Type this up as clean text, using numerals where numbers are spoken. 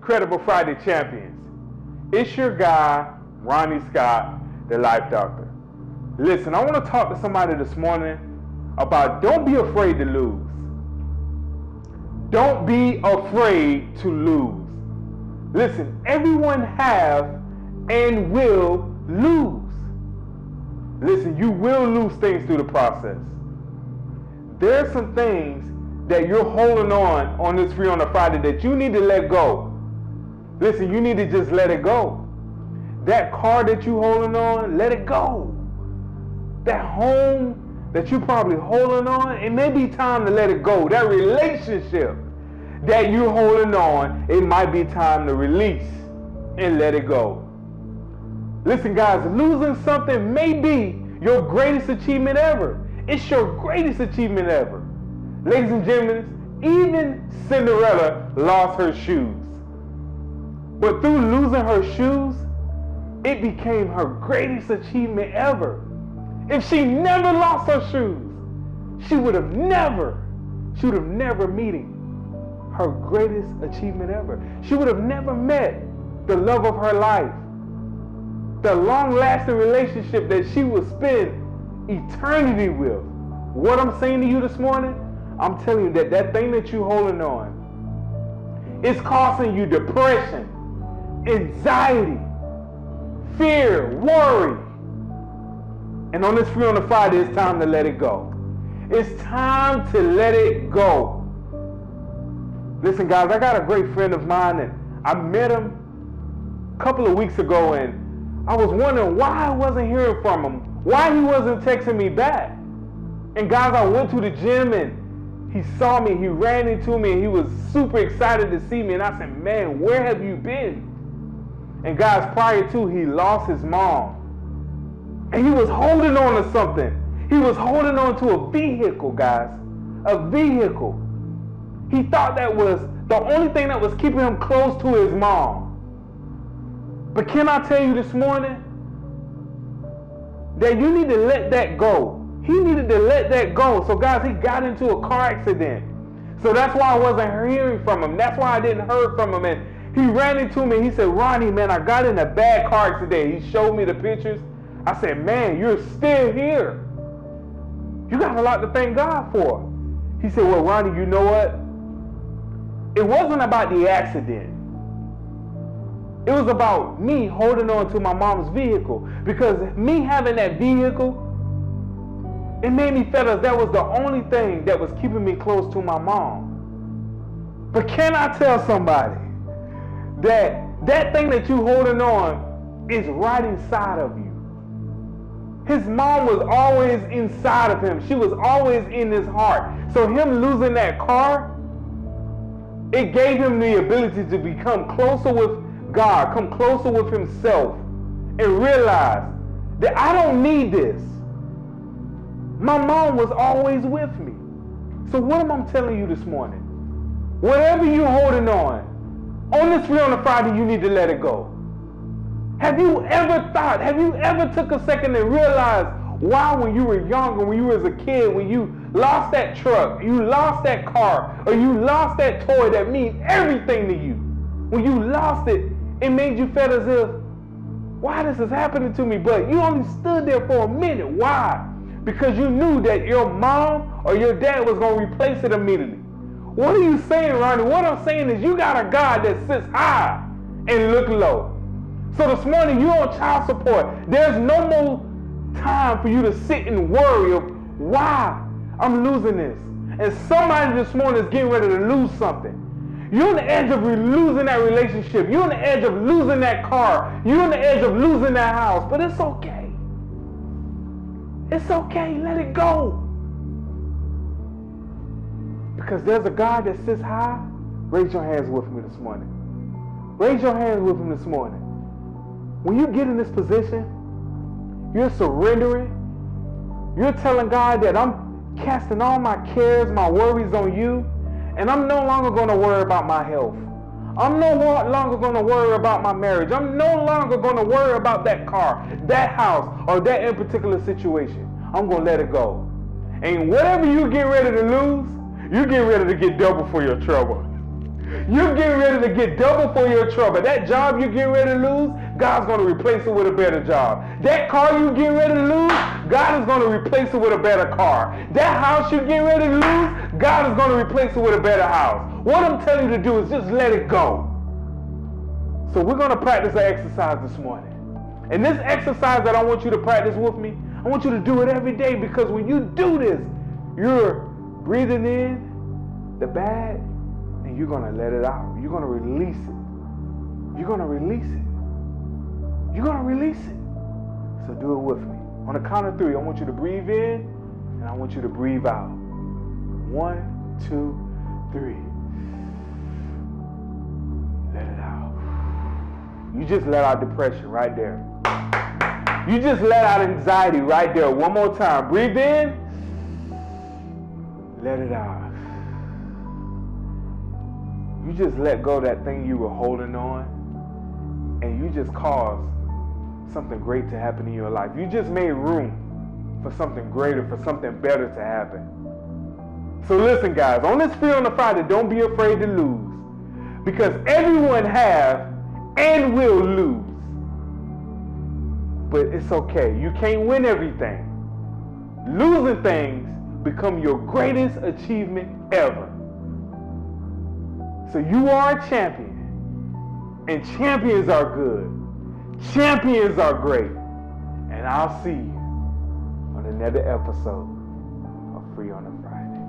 Credible Friday champions. It's your guy, Ronnie Scott, the Life Doctor. Listen, I want to talk to somebody this morning about don't be afraid to lose. Don't be afraid to lose. Listen, everyone have and will lose. Listen, you will lose things through the process. There are some things that you're holding on this Free on a Friday that you need to let go. Listen, you need to just let it go. That car that you holding on, let it go. That home that you probably holding on, it may be time to let it go. That relationship that you're holding on, it might be time to release and let it go. Listen, guys, losing something may be your greatest achievement ever. It's your greatest achievement ever. Ladies and gentlemen, even Cinderella lost her shoes. But through losing her shoes, it became her greatest achievement ever. If she never lost her shoes, she would have never meeting her greatest achievement ever. She would have never met the love of her life, the long-lasting relationship that she will spend eternity with. What I'm saying to you this morning, I'm telling you that thing that you're holding on is causing you depression, anxiety, fear, worry. And on this Free on the Friday, it's time to let it go. It's time to let it go. Listen, guys, I got a great friend of mine, and I met him a couple of weeks ago, and I was wondering why I wasn't hearing from him, why he wasn't texting me back. And guys, I went to the gym, and he saw me, he ran into me, and he was super excited to see me. And I said, man, where have you been? And guys, prior to, he lost his mom. And he was holding on to something. He was holding on to a vehicle, guys. A vehicle. He thought that was the only thing that was keeping him close to his mom. But can I tell you this morning that you need to let that go? He needed to let that go. So guys, he got into a car accident. So that's why I wasn't hearing from him. That's why I didn't hear from him. And he ran into me. He said, Ronnie, man, I got in a bad car accident. He showed me the pictures. I said, man, you're still here. You got a lot to thank God for. He said, well, Ronnie, you know what? It wasn't about the accident. It was about me holding on to my mom's vehicle. Because me having that vehicle, it made me feel as that was the only thing that was keeping me close to my mom. But can I tell somebody that thing that you holding on is right inside of you? His mom was always inside of him. She was always in his heart. So him losing that car, it gave him the ability to become closer with God, come closer with himself, and realize that I don't need this. My mom was always with me. So what am I telling you this morning? Whatever you're holding on this Free on a Friday, you need to let it go. Have you ever took a second and realized why when you were younger, when you were as a kid, when you lost that truck, you lost that car, or you lost that toy that means everything to you, when you lost it, it made you feel as if, why this is happening to me? But you only stood there for a minute. Why? Because you knew that your mom or your dad was going to replace it immediately. What are you saying, Ronnie? What I'm saying is you got a God that sits high and look low. So this morning you're on child support. There's no more time for you to sit and worry of why I'm losing this. And somebody this morning is getting ready to lose something. You're on the edge of losing that relationship. You're on the edge of losing that car. You're on the edge of losing that house. But it's okay. It's okay. Let it go. Because there's a God that sits high. Raise your hands with me this morning. Raise your hands with him this morning. When you get in this position, you're surrendering. You're telling God that I'm casting all my cares, my worries on you, and I'm no longer going to worry about my health. I'm no longer going to worry about my marriage. I'm no longer going to worry about that car, that house, or that in particular situation. I'm going to let it go. And whatever you get ready to lose, you get ready to get double for your trouble. You're getting ready to get double for your trouble. That job you're getting ready to lose, God's going to replace it with a better job. That car you're getting ready to lose, God is going to replace it with a better car. That house you're getting ready to lose, God is going to replace it with a better house. What I'm telling you to do is just let it go. So we're going to practice an exercise this morning. And this exercise that I want you to practice with me, I want you to do it every day, because when you do this, you're breathing in the bad and you're going to let it out. You're going to release it. You're going to release it. You're going to release it. So do it with me. On the count of 3, I want you to breathe in and I want you to breathe out. 1, 2, 3. Let it out. You just let out depression right there. You just let out anxiety right there. One more time. Breathe in. Let it out. You just let go of that thing you were holding on, and you just caused something great to happen in your life. You just made room for something greater, for something better to happen. So listen, guys, on this Free on the Friday, don't be afraid to lose, because everyone have and will lose. But it's okay. You can't win everything. Losing things become your greatest achievement ever. So you are a champion, and champions are good. Champions are great. And I'll see you on another episode of Free on a Friday.